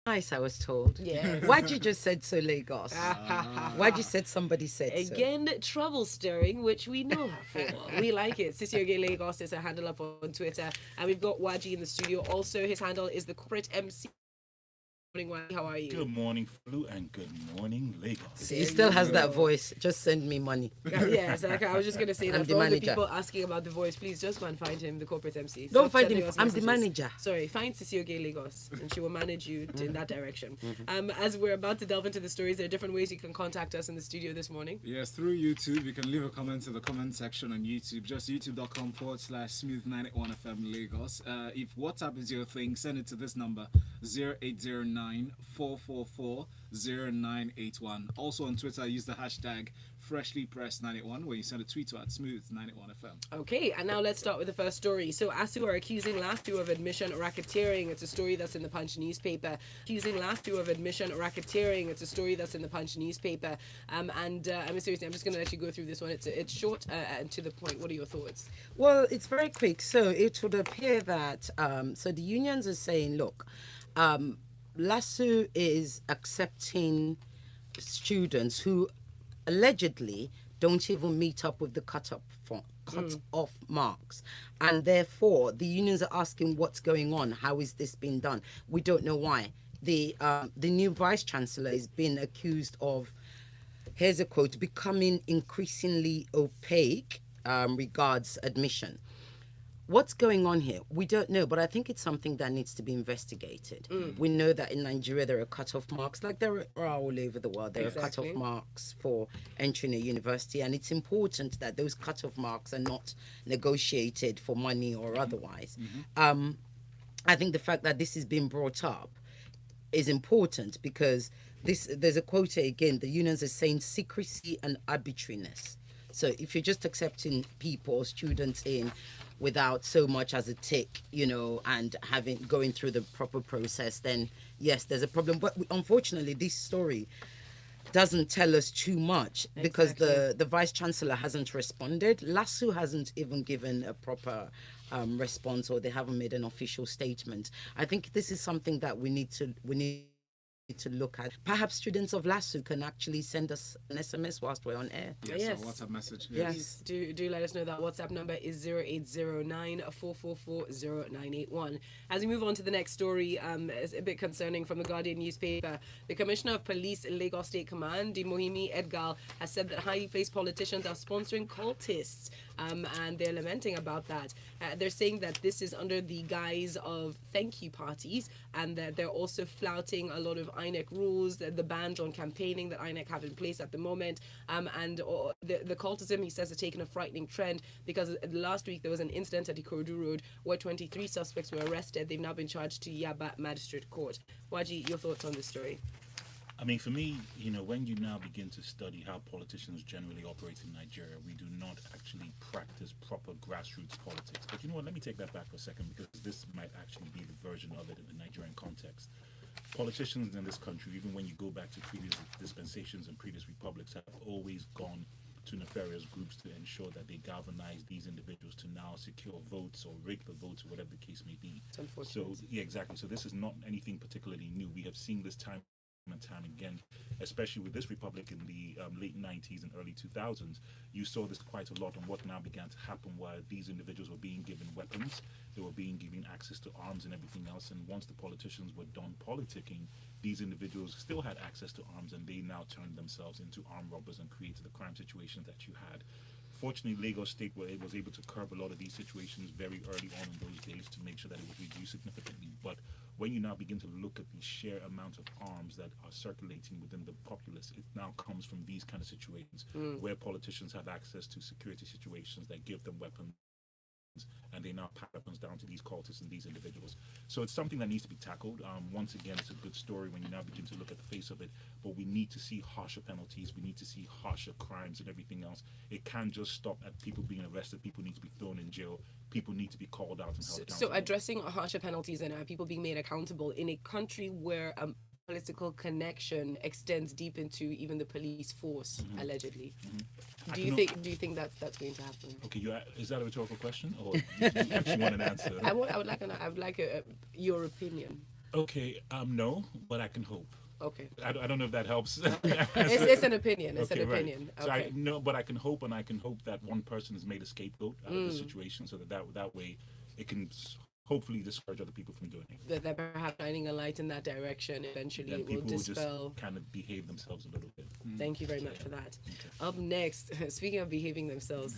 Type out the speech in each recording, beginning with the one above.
Nice, I was told. Yeah. Why'd you just said so, Lagos? Why'd you said somebody said so? Again, trouble stirring, which we know her for. We like it. Sisioge Lagos is a handle up on Twitter. And we've got Waji in the studio. Also, his handle is the corporate MC. Morning, Waji. How are you? Good morning, Flu, and good morning, Lagos. He There still you has that go. voice. Just send me money. Yes, okay, I was just going to say I'm that the for all the manager. people asking about the voice, please just go and find him, the corporate MC. Don't Stop find sending him. us I'm the messages. manager. Sorry, find Sisioge Lagos, and she will manage you in that direction. As we're about to delve into the stories, there are different ways you can contact us in the studio this morning. Yes, through YouTube. You can leave a comment in the comment section on YouTube. Just youtube.com/smooth981FM Lagos. If WhatsApp is your thing, send it to this number 0809 444 0981. Also on Twitter, use the hashtag FreshlyPressed981 where you send a tweet to @smooth981FM. Okay, and now let's start with the first story. So ASUU are accusing LASU of admission racketeering. It's a story that's in the Punch newspaper. Accusing LASU of admission racketeering. It's a story that's in the Punch newspaper. I'm seriously, I'm just going to let you go through this one. It's short and to the point. What are your thoughts? Well, it's very quick. So it would appear that so the unions are saying, look, LASU is accepting students who allegedly don't even meet up with the cut-off marks, and therefore the unions are asking what's going on. How is this being done? We don't know why. The new vice chancellor is being accused of, here's a quote, becoming increasingly opaque regards admission. What's going on here? We don't know, but I think it's something that needs to be investigated. We know that in Nigeria there are cut-off marks, like there are all over the world. There are Exactly. cut-off marks for entering a university, and it's important that those cut-off marks are not negotiated for money or otherwise. I think the fact that this is being brought up is important because there's a quote here again, the unions are saying secrecy and arbitrariness. So if you're just accepting people, students in without so much as a tick, and going through the proper process, then yes, there's a problem. But unfortunately, this story doesn't tell us too much because the vice chancellor hasn't responded. LASU hasn't even given a proper response, or they haven't made an official statement. I think this is something that we need to look at. Perhaps students of LASU can actually send us an SMS whilst we're on air. Yes, a WhatsApp message. Yes. Do let us know. That WhatsApp number is 0809 444 0981. As we move on to the next story, it's a bit concerning from the Guardian newspaper. The Commissioner of Police in Lagos State Command, Dimohimi Edgal, has said that highly placed politicians are sponsoring cultists, and they're lamenting about that. They're saying that this is under the guise of thank you parties, and that they're also flouting a lot of INEC rules, the bans on campaigning that INEC have in place at the moment, and the cultism, he says, has taken a frightening trend because last week there was an incident at Ikorodu Road where 23 suspects were arrested. They've now been charged to Yaba Magistrate Court. Waji, your thoughts on this story? I mean, for me, when you now begin to study how politicians generally operate in Nigeria, we do not actually practice proper grassroots politics. But you know what? Let me take that back for a second because this might actually be the version of it in the Nigerian context. Politicians in this country, even when you go back to previous dispensations and previous republics, have always gone to nefarious groups to ensure that they galvanize these individuals to now secure votes or rig the votes or whatever the case may be. It's unfortunate. So, yeah, exactly. So this is not anything particularly new. We have seen this time and time again, especially with this republic in the late 90s and early 2000s. You saw this quite a lot, and what now began to happen where these individuals were being given weapons, they were being given access to arms and everything else, and once the politicians were done politicking, these individuals still had access to arms, and they now turned themselves into armed robbers and created the crime situations that you had. Fortunately, Lagos State was able to curb a lot of these situations very early on in those days to make sure that it was reduced significantly. But when you now begin to look at the sheer amount of arms that are circulating within the populace, it now comes from these kind of situations where politicians have access to security situations that give them weapons, and they now pass weapons down to these cultists and these individuals. So it's something that needs to be tackled. Once again, it's a good story when you now begin to look at the face of it, but we need to see harsher penalties. We need to see harsher crimes and everything else. It can't just stop at people being arrested. People need to be thrown in jail. People need to be called out and held accountable. So addressing harsher penalties and people being made accountable in a country where political connection extends deep into even the police force, allegedly. Do you think that that's going to happen? Okay, is that a rhetorical question, or do you actually want an answer? I would like your opinion. Okay, no, but I can hope. Okay. I don't know if that helps. It's an opinion. It's Okay, an right. opinion. So Okay. I know, but I can hope, and I can hope that one person is made a scapegoat out of this Mm. situation, so that way it can hopefully discourage other people from doing it. That they're perhaps shining a light in that direction. Eventually, Then it will people will just dispel. kind of behave themselves a little bit. Thank you very much for that. Up next, speaking of behaving themselves,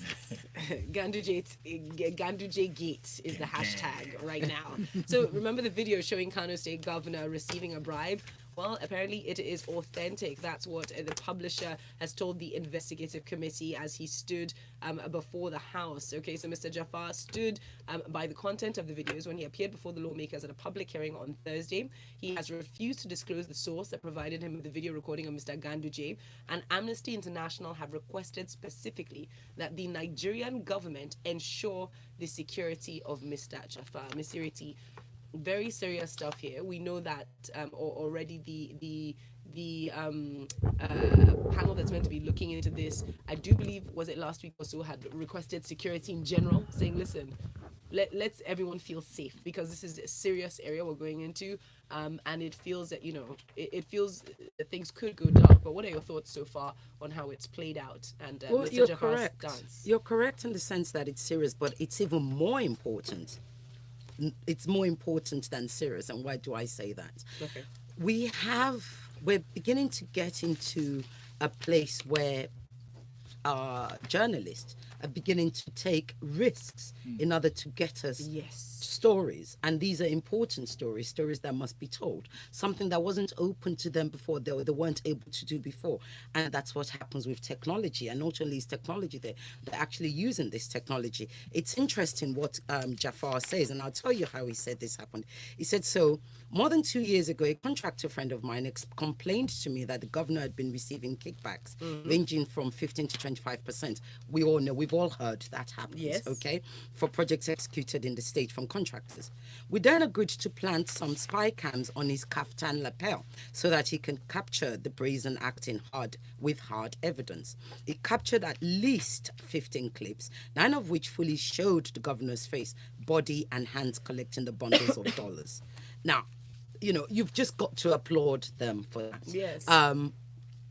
GandujeGate is the hashtag right now. So remember the video showing Kano State Governor receiving a bribe? Well, apparently it is authentic. That's what the publisher has told the investigative committee as he stood before the House. Okay, so Mr. Jafar stood by the content of the videos when he appeared before the lawmakers at a public hearing on Thursday. He has refused to disclose the source that provided him with the video recording of Mr. Ganduje, and Amnesty International have requested specifically that the Nigerian government ensure the security of Mr. Jafar. Ms. Ireti, very serious stuff here. We know that already the panel that's meant to be looking into this, I do believe, was it last week or so, had requested security in general, saying, listen, let's everyone feel safe, because this is a serious area we're going into, and it feels that, it feels that things could go dark. But what are your thoughts so far on how it's played out? And Well, Mr. you're Jafar's correct. stance? You're correct in the sense that it's serious, but it's even more important. It's more important than serious. And why do I say that? Okay. We're beginning to get into a place where journalists are beginning to take risks in order to get us stories. And these are important stories that must be told. Something that wasn't open to them before, they weren't able to do before. And that's what happens with technology. And not only is technology there, they're actually using this technology. It's interesting what Jafar says, and I'll tell you how he said this happened. He said, so more than 2 years ago, a contractor friend of mine complained to me that the governor had been receiving kickbacks ranging from 15 to 25%. We all know, we've all heard that happens, okay, for projects executed in the state from contractors. We then agreed to plant some spy cams on his kaftan lapel so that he can capture the brazen acting with hard evidence. He captured at least 15 clips, 9 of which fully showed the governor's face, body, and hands collecting the bundles of dollars. Now, you've just got to applaud them for that. Yes.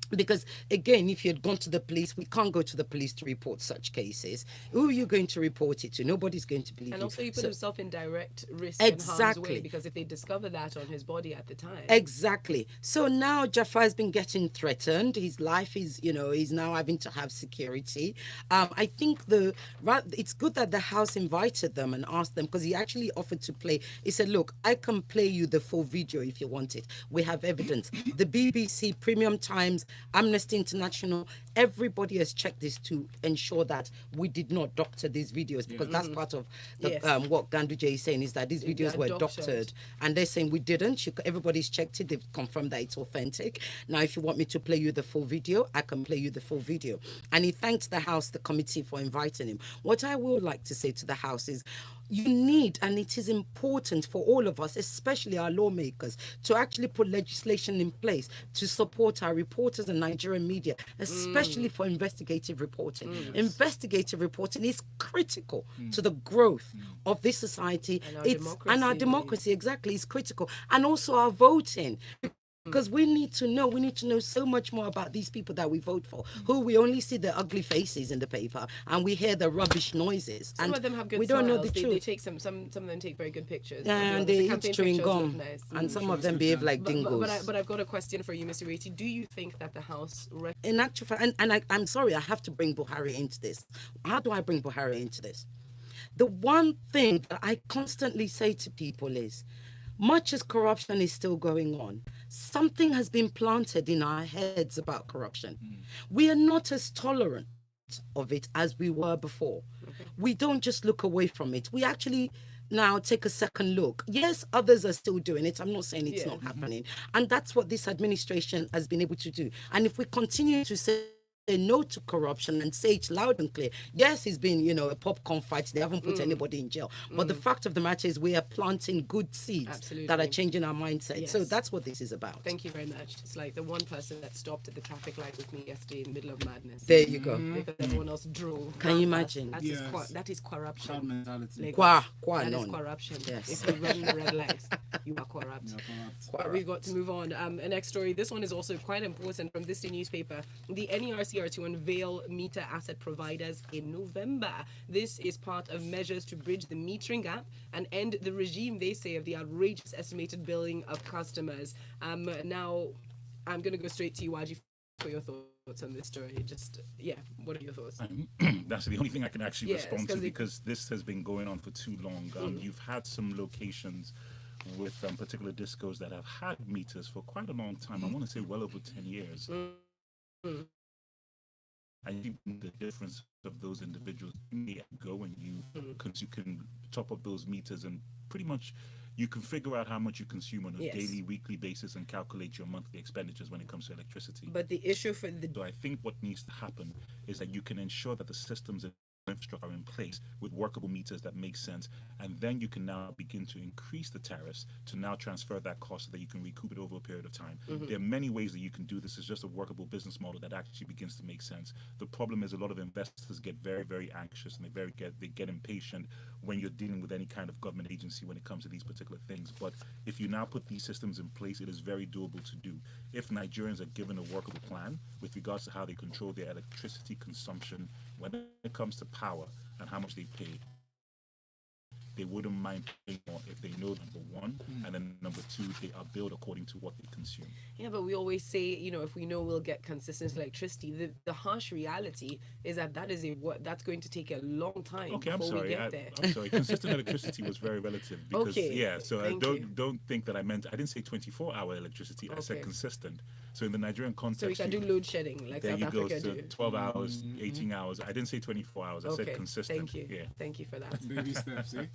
Because, again, if you had gone to the police, we can't go to the police to report such cases. Who are you going to report it to? Nobody's going to believe you. And also, you put himself in direct risk Exactly. and harm's way, because if they discover that on his body at the time. Exactly. So now Jafar's been getting threatened. His life is, he's now having to have security. I think it's good that the House invited them and asked them, because he actually offered to play. He said, look, I can play you the full video if you want it. We have evidence. The BBC, Premium Times, Amnesty International, everybody has checked this to ensure that we did not doctor these videos, because that's part of what Ganduje is saying, is that these videos were doctored, and they're saying we didn't. Everybody's checked it, they've confirmed that it's authentic. Now, if you want me to play you the full video, I can play you the full video. And he thanked the House, the committee, for inviting him. What I would like to say to the House is, you need, and it is important for all of us, especially our lawmakers, to actually put legislation in place to support our reporters and Nigerian media, especially for investigative reporting. Investigative reporting is critical to the growth of this society. And our democracy, exactly, is critical. And also our voting. Because we need to know so much more about these people that we vote for, who we only see the ugly faces in the paper and we hear the rubbish noises. Some and of them have good we don't know the smiles. truth. They take some of them take very good pictures. And they eat chewing gum. And some of them behave like dingoes. But I've got a question for you, Mr. Ireti. Do you think that the House... In actual fact, I'm sorry, I have to bring Buhari into this. How do I bring Buhari into this? The one thing that I constantly say to people is, much as corruption is still going on, something has been planted in our heads about corruption. We are not as tolerant of it as we were before. We don't just look away from it. We actually now take a second look. Yes, others are still doing it. I'm not saying it's not happening. And that's what this administration has been able to do. And if we continue to say say no to corruption and say it loud and clear. Yes, it's been, a popcorn fight. They haven't put anybody in jail. But the fact of the matter is we are planting good seeds that are changing our mindset. Yes. So that's what this is about. Thank you very much. It's like the one person that stopped at the traffic light with me yesterday in the middle of madness. There you go. Because everyone else drove. Can you imagine? That is corruption. Crowd mentality. Lagos. Qua That is non. corruption. Yes. If you run the red lights, you are corrupt. Corrupt. We've got to move on. The next story. This one is also quite important from ThisDay newspaper. The NERC are to unveil meter asset providers in November. This is part of measures to bridge the metering gap and end the regime, they say, of the outrageous estimated billing of customers. Now, I'm going to go straight to you, Nwaji, for your thoughts on this story. What are your thoughts? That's the only thing I can actually Yes, respond to 'cause because this has been going on for too long. You've had some locations with particular discos that have had meters for quite a long time. I want to say well over 10 years. And even the difference of those individuals, you may go and because you can top up those meters and pretty much you can figure out how much you consume on a daily, weekly basis and calculate your monthly expenditures when it comes to electricity. But the issue for the... So I think what needs to happen is that you can ensure that the systems and infrastructure are in place with workable meters that make sense, and then you can now begin to increase the tariffs to now transfer that cost so that you can recoup it over a period of time. There are many ways that you can do this. It's just a workable business model that actually begins to make sense. The problem is a lot of investors get very, very anxious and they get impatient when you're dealing with any kind of government agency when it comes to these particular things. But if you now put these systems in place, it is very doable to do. If Nigerians are given a workable plan with regards to how they control their electricity consumption when it comes to power and how much they pay, they wouldn't mind paying more if they know, number one, and then number two, they are billed according to what they consume. Yeah, but we always say, if we know we'll get consistent electricity, the harsh reality is that that's going to take a long time before we get there. I'm sorry. Consistent electricity was very relative because Thank don't think that I didn't say 24-hour electricity. I said consistent. So in the Nigerian context, So we can do load shedding like there South you Africa go. do. 12 hours, 18 hours. I didn't say 24 hours. I said consistent. Thank you. Yeah. Thank you for that. Baby steps, eh?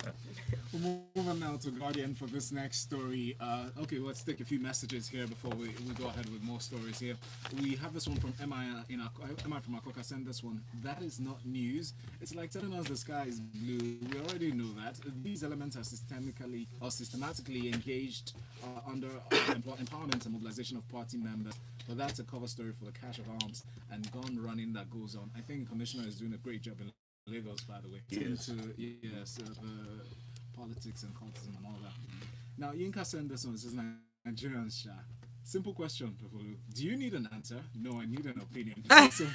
We'll move on now to Guardian for this next story. Let's take a few messages here before we go ahead with more stories here. We have this one from MI from Akoka. Send this one. That is not news. It's like telling us the sky is blue. We already know that. These elements are systematically engaged under empowerment and mobilization of party members. But that's a cover story for the cash of arms and gun running that goes on. I think the Commissioner is doing a great job in Lagos, by the way. Yes. The politics and cultism and all that. Now, Yinka sent this one. It says, Nigerians, simple question, Folu. Do you need an answer? No, I need an opinion. So,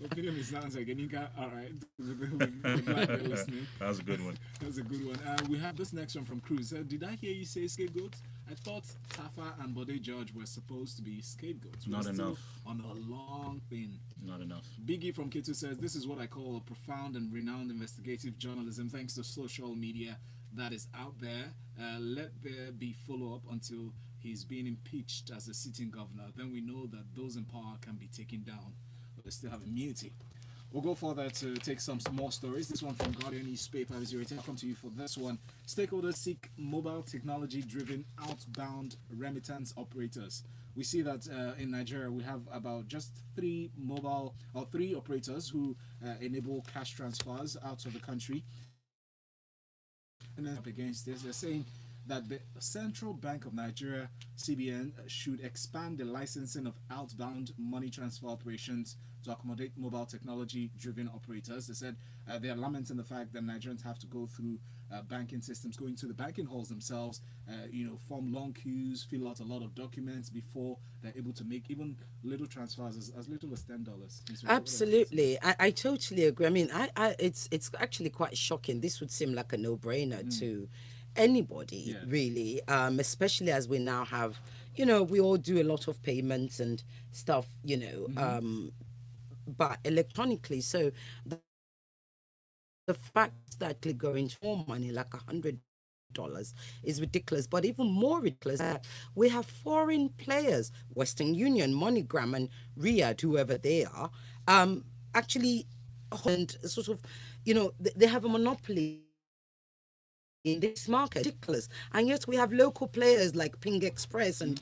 opinion is not answer. Yinka, all right. We're glad you're listening. That was a good one. That's a good one. We have this next one from Cruz. Did I hear you say scapegoats? I thought Tafa and Bode George were supposed to be scapegoats. Not enough. On a long thing. Not enough. Biggie from K2 says, this is what I call a profound and renowned investigative journalism thanks to social media that is out there. Let there be follow-up until he's being impeached as a sitting governor. Then we know that those in power can be taken down, but they still have immunity. We'll go further to take some more stories. This one from Guardian newspaper is Ireti. I'll come to you for this one. Stakeholders seek mobile technology-driven outbound remittance operators. We see that in Nigeria we have about just three operators who enable cash transfers out of the country. And then up against this, they're saying that the Central Bank of Nigeria, CBN, should expand the licensing of outbound money transfer operations to accommodate mobile technology-driven operators. They said they are lamenting the fact that Nigerians have to go through banking systems, go into the banking halls themselves, form long queues, fill out a lot of documents before they're able to make even little transfers as little as $10. Absolutely, I totally agree. I mean, it's actually quite shocking. This would seem like a no-brainer to anybody, really, especially as we now have, we all do a lot of payments and stuff, but electronically. So the fact that they're going for money like $100 is ridiculous. But even more ridiculous that we have foreign players, Western Union, MoneyGram, and Riyadh, whoever they are, actually, and sort of, they have a monopoly in this market. Ridiculous. And yet we have local players like Ping Express and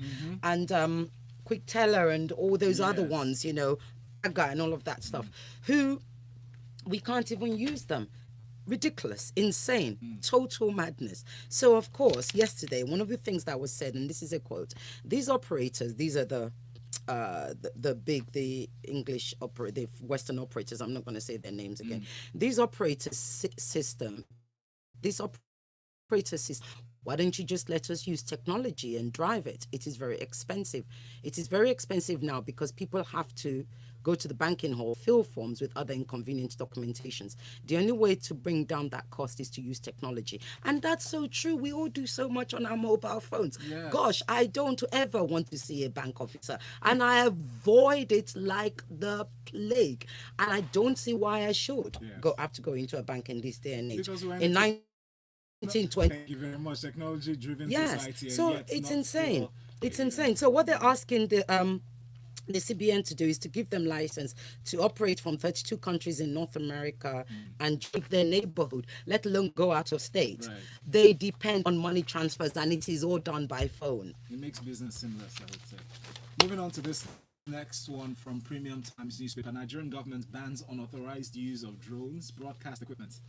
Quick Teller and all those other ones, guy and all of that stuff, who we can't even use them. Ridiculous, insane, total madness. So, of course, yesterday, one of the things that was said, and this is a quote, these operators, these are the English the Western operators. I'm not going to say their names again. These operator system. Why don't you just let us use technology and drive it? It is very expensive. It is very expensive now because people have to go to the banking hall, fill forms with other inconvenient documentations. The only way to bring down that cost is to use technology. And that's so true. We all do so much on our mobile phones. Yes. Gosh, I don't ever want to see a bank officer. And I avoid it like the plague. And I don't see why I should have to go into a bank in this day and age. Because we're in 1920. Thank you very much. Technology-driven Yes, society. so and yet it's not insane. still, It's insane. So what they're asking the CBN to do is to give them license to operate from 32 countries in North America and drive their neighborhood, let alone go out of state. Right. They depend on money transfers and it is all done by phone. It makes business seamless, I would say. Moving on to this next one from Premium Times newspaper. Nigerian government bans unauthorized use of drones, broadcast equipment.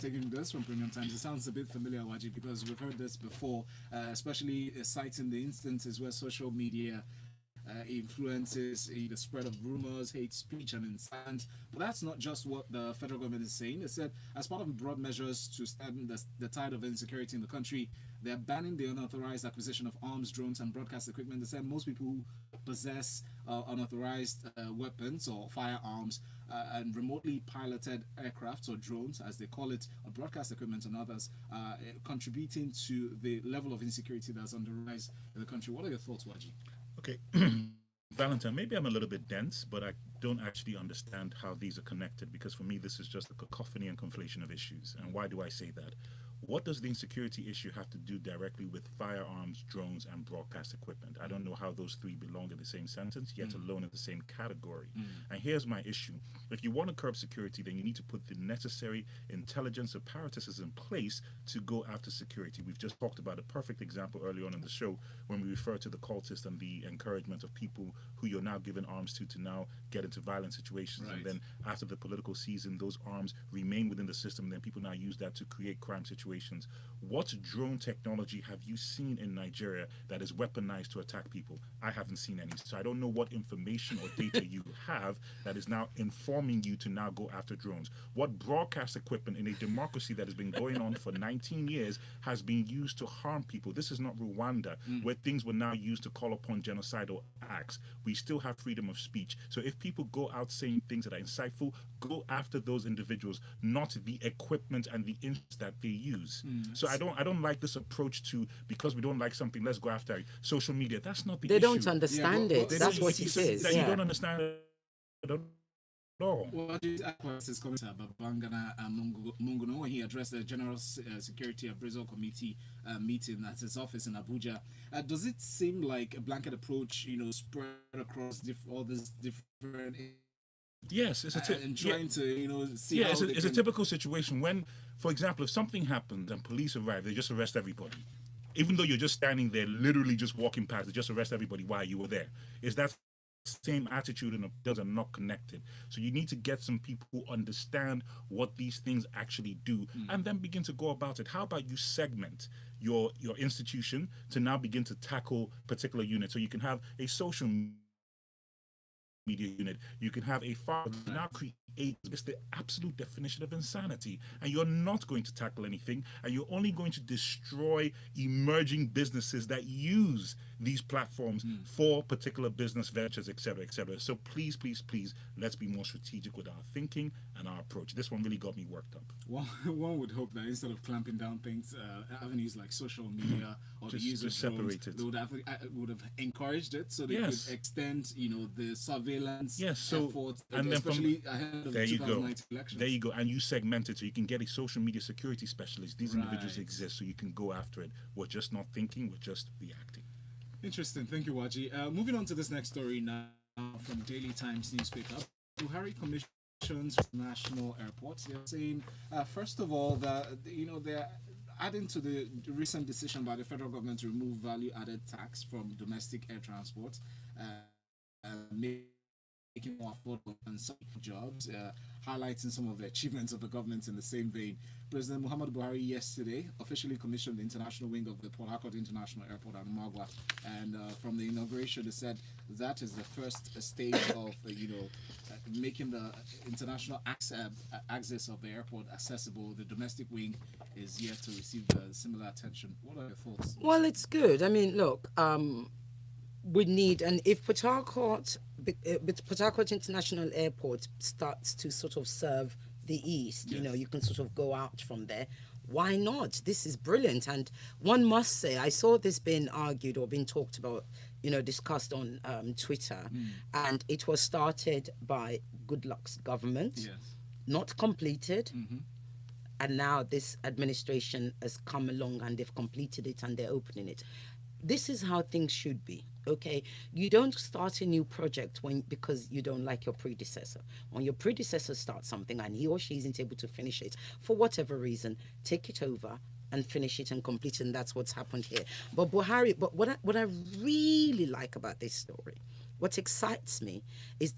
Taking this from Premium Times, it sounds a bit familiar, Waji, because we've heard this before, especially citing the instances where social media influences the spread of rumors, hate speech, and incite. But that's not just what the federal government is saying. It said, as part of broad measures to stem the tide of insecurity in the country, they're banning the unauthorized acquisition of arms, drones, and broadcast equipment. They said most people who possess unauthorized weapons or firearms and remotely piloted aircrafts or drones, as they call it, or broadcast equipment and others, contributing to the level of insecurity that's on the rise in the country. What are your thoughts, Waji? Okay. Valentine, maybe I'm a little bit dense, but I don't actually understand how these are connected, because for me, this is just a cacophony and conflation of issues. And why do I say that? What does the insecurity issue have to do directly with firearms, drones, and broadcast equipment? I don't know how those three belong in the same sentence, yet alone in the same category. And here's my issue. If you want to curb security, then you need to put the necessary intelligence apparatuses in place to go after security. We've just talked about a perfect example early on in the show when we refer to the cultists and the encouragement of people who you're now giving arms to now get into violent situations. Right. And then after the political season, those arms remain within the system, and then people now use that to create crime situations. What drone technology have you seen in Nigeria that is weaponized to attack people? I haven't seen any. So I don't know what information or data you have that is now informing you to now go after drones. What broadcast equipment in a democracy that has been going on for 19 years has been used to harm people? This is not Rwanda, where things were now used to call upon genocidal acts. We still have freedom of speech. So if people go out saying things that are insightful, go after those individuals, not the equipment and the instruments that they use. So I don't like this approach to, because we don't like something, let's go after social media. That's not the issue. They don't understand it. That's what it is. That you don't understand it at all. Well, his comments about Bangana and Munguno when he addressed the General Security Appraisal Committee meeting at his office in Abuja. Does it seem like a blanket approach, spread across all these different? Yes, it's and trying to see. Yeah, it's a typical situation when, for example, if something happens and police arrive, they just arrest everybody, even though you're just standing there, literally just walking past. They just arrest everybody while you were there. Is that same attitude, and those are not connected. So you need to get some people who understand what these things actually do, and then begin to go about it. How about you segment your institution to now begin to tackle particular units? So you can have a social media unit, you can have a file now create. It's the absolute definition of insanity, and you're not going to tackle anything, and you're only going to destroy emerging businesses that use these platforms for particular business ventures, etc., etc. So please, let's be more strategic with our thinking and our approach. This one really got me worked up. One would hope that instead of clamping down things, avenues like social media or the use of drones, they would have encouraged it, so they could extend, the surveillance efforts, and especially ahead of the 2019 elections. There you go, and you segment it so you can get a social media security specialist. These individuals exist, so you can go after it. We're just not thinking; we're just reacting. Interesting. Thank you, Waji. Moving on to this next story now from Daily Times newspaper. Buhari commissions national airports. They're saying, first of all, that they're adding to the recent decision by the federal government to remove value-added tax from domestic air transport. making more affordable and some jobs, highlighting some of the achievements of the government in the same vein. President Muhammadu Buhari yesterday officially commissioned the international wing of the Port Harcourt International Airport at Umagwa, and from the inauguration, they said that is the first stage of making the international access of the airport accessible. The domestic wing is yet to receive similar attention. What are your thoughts? Well, it's good. I mean, look, we need, and if Port Harcourt International Airport starts to sort of serve the East, Yes. you can sort of go out from there. Why not? This is brilliant. And one must say, I saw this being argued or being talked about, discussed on Twitter, and it was started by Goodluck's government, Yes. not completed. And now this administration has come along and they've completed it and they're opening it. This is how things should be, okay? You don't start a new project because you don't like your predecessor. When your predecessor starts something and he or she isn't able to finish it, for whatever reason, take it over and finish it and complete it, and that's what's happened here. But Buhari, what I really like about this story, what excites me is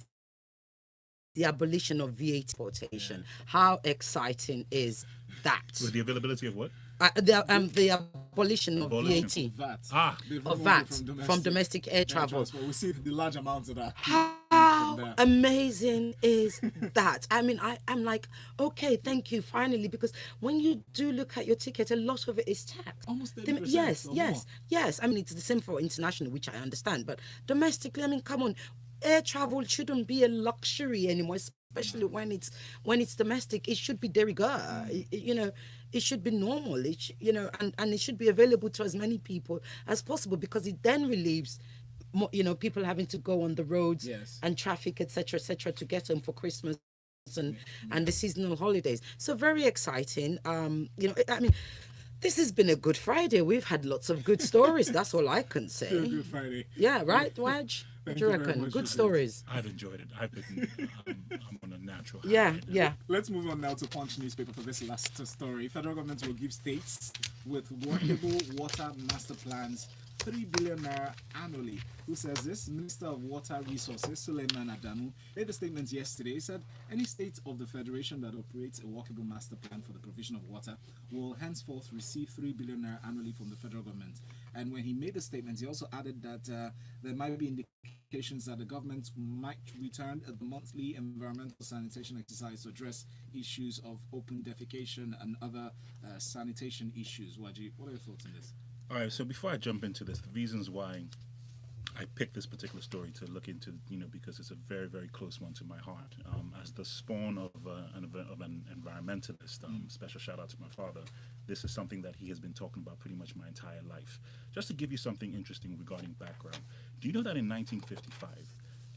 the abolition of VAT exportation. How exciting is that? With the availability of what? The abolition of Abolition. VAT. They've Of removed VAT it from domestic air travel. transport. We see the large amounts of that. How amazing is that? I mean, I'm like, okay, thank you, finally, because when you do look at your ticket, a lot of it is taxed. Almost 30% Yes, or yes, yes. I mean, it's the same for international, which I understand, but domestically, I mean, come on, air travel shouldn't be a luxury anymore, especially when it's domestic. It should be de rigueur. It should be normal. And it should be available to as many people as possible, because it then relieves more, people having to go on the roads and traffic, etc., to get them for Christmas and the seasonal holidays. So very exciting. I mean, this has been a good Friday. We've had lots of good stories. That's all I can say. Still Good Friday. Yeah, right, Waj? What do you you very reckon? much Good for stories. I've enjoyed it. I'm on a natural high Yeah, right now. yeah. Let's move on now to Punch newspaper for this last story. Federal government will give states with workable water master plans 3 billion naira annually. Who says this? Minister of Water Resources, Suleiman Adamu, made a statement yesterday. He said any state of the Federation that operates a workable master plan for the provision of water will henceforth receive 3 billion naira annually from the federal government. And when he made the statement, he also added that there might be indications that the government might return the monthly environmental sanitation exercise to address issues of open defecation and other sanitation issues. Waji, what are your thoughts on this? All right, so before I jump into this, the reasons why I picked this particular story to look into, because it's a very, very close one to my heart. As the spawn of an environmentalist, special shout out to my father, this is something that he has been talking about pretty much my entire life. Just to give you something interesting regarding background, do you know that in 1955,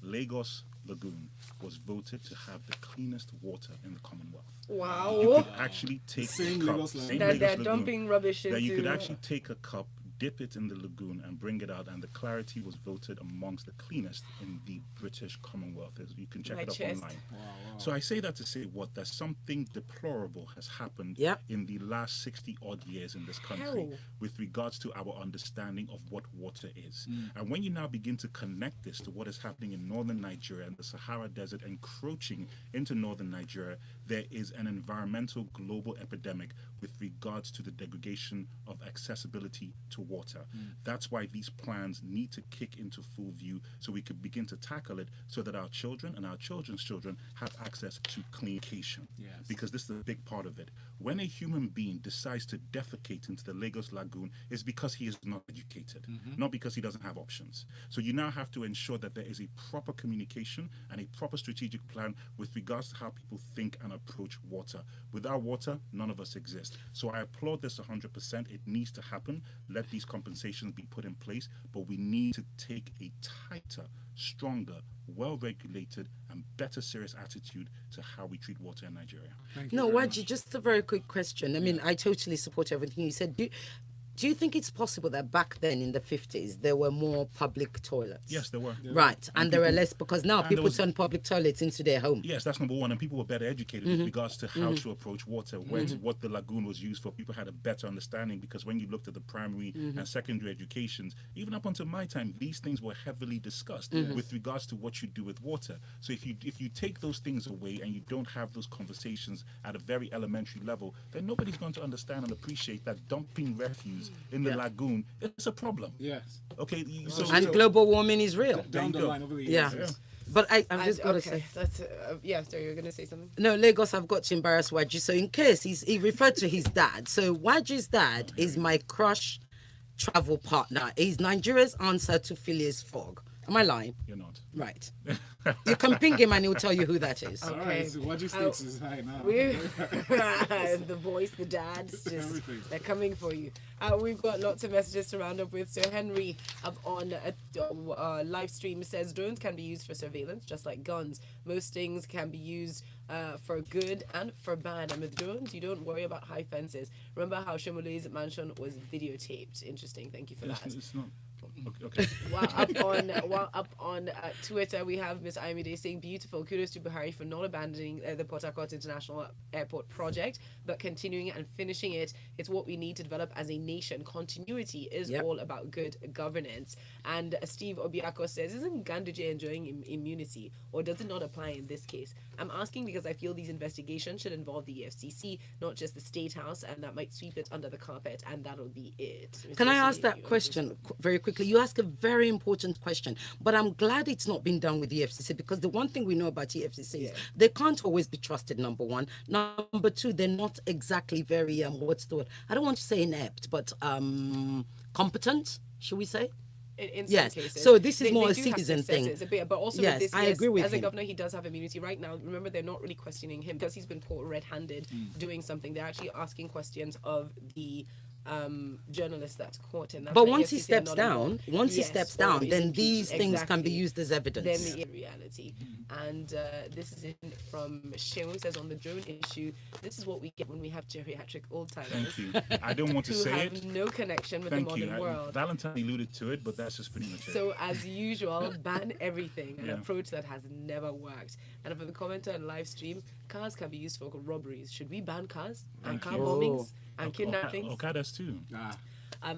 Lagos Lagoon was voted to have the cleanest water in the Commonwealth? Wow. You could actually take Same a cup, Lagos Lagoon. same That Lagos they're Lagoon, dumping rubbish into. that you could actually take a cup, dip it in the lagoon and bring it out, and the clarity was voted amongst the cleanest in the British Commonwealth. You can check My it up chest. online. Wow. So I say that to say what? That something deplorable has happened Yep. in the last 60 odd years in this country with regards to our understanding of what water is. And when you now begin to connect this to what is happening in northern Nigeria and the Sahara Desert encroaching into northern Nigeria, there is an environmental global epidemic with regards to the degradation of accessibility to water. That's why these plans need to kick into full view so we could begin to tackle it so that our children and our children's children have access to clean education. Yes. Because this is a big part of it. When a human being decides to defecate into the Lagos Lagoon, it's because he is not educated, not because he doesn't have options. So you now have to ensure that there is a proper communication and a proper strategic plan with regards to how people think and approach water. Without water, none of us exist. So I applaud this 100%. It needs to happen. Let these compensations be put in place, but we need to take a tighter, stronger, well-regulated and better serious attitude to how we treat water in Nigeria. Thank you No, very Waji, much. just a very quick question. I mean, I totally support everything you said. Do you think it's possible that back then in the 50s there were more public toilets? Yes, there were. Right, and there are less because now people was- turn public toilets into their home. Yes, that's number one, and people were better educated with regards to how to approach water, what the lagoon was used for. People had a better understanding because when you looked at the primary and secondary educations, even up until my time, these things were heavily discussed with regards to what you do with water. So if you take those things away and you don't have those conversations at a very elementary level, then nobody's going to understand and appreciate that dumping refuse in the lagoon is a problem. Yes. Okay, And global warming is real. Down the go. line over the Yeah. years. Yeah. But I've just got to okay, say. that's sorry, you're gonna say something. No, Lagos, I've got to embarrass Waji. So in case he referred to his dad. So Waji's dad is my crush travel partner. He's Nigeria's answer to Phileas Fogg. Am I lying? You're not. Right. You can ping him and he'll tell you who that is. All right, so what you stakes is high now. The voice, the dads, just Everything. they're coming for you. We've got lots of messages to round up with. So Henry up on a live stream says drones can be used for surveillance, just like guns. Most things can be used for good and for bad. And with drones, you don't worry about high fences. Remember how Shomole's mansion was videotaped? Interesting. Thank you for that. It's not. Okay. While up on Twitter, we have Miss Ayomide saying, beautiful. Kudos to Buhari for not abandoning the Port Harcourt International Airport project, but continuing and finishing it. It's what we need to develop as a nation. Continuity is all about good governance. And Steve Obiako says, isn't Ganduje enjoying immunity, or does it not apply in this case? I'm asking because I feel these investigations should involve the EFCC, not just the State House, and that might sweep it under the carpet, and that'll be it. Can I ask that question very quickly? You ask a very important question, but I'm glad it's not been done with the EFCC, because the one thing we know about the EFCC is they can't always be trusted, number one. Number two, they're not exactly very, what's the word? I don't want to say inept, but competent, should we say? In some Yes. cases. So this is They more a do have citizen thing. successes, a bit, but also Yes, with this, I agree with as a him. governor, he does have immunity right now. Remember, they're not really questioning him because he's been caught red-handed doing something. They're actually asking questions of the journalist that's caught in that. But once he steps down, then impeached, these things can be exactly. used as evidence. Then the reality. And this is in from Sheon, says on the drone issue, this is what we get when we have geriatric old-timers. Thank you. I don't want to who say have it. no connection with Thank the you. modern world. Valentine alluded to it, but that's just pretty much it. So as usual, ban everything, an Yeah. approach that has never worked. And for the commenter on live stream, cars can be used for robberies. Should we ban cars and car bombings and kidnappings? Okadas too.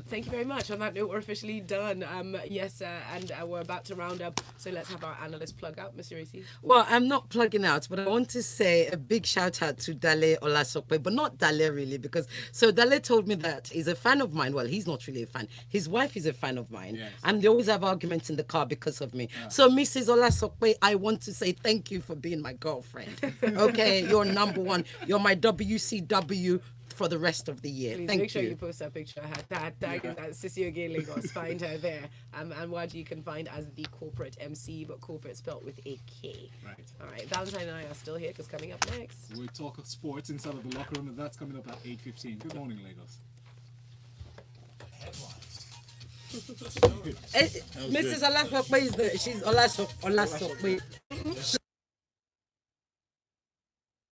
Thank you very much. On that note, we're officially done. And we're about to round up. So let's have our analyst plug out, Mr. Ireti. Well, I'm not plugging out, but I want to say a big shout out to Dale Olasokwe, but not Dale really, because so Dale told me that he's a fan of mine. Well, he's not really a fan. His wife is a fan of mine, Yes. and they always have arguments in the car because of me. So, Mrs. Olasokwe, I want to say thank you for being my girlfriend. Okay, you're number one. You're my WCW for the rest of the year. Please Thank make sure you. you post that picture. Tag is at Sissy Oge Lagos. Find her there. And Nwaji you can find as the corporate MC, but corporate spelt with a K. Right. All right. Valentine and I are still here because coming up next. We talk of sports inside of the locker room, and that's coming up at 8:15. Good morning, Lagos. Mrs. Olasokwe is she's Olasokwe.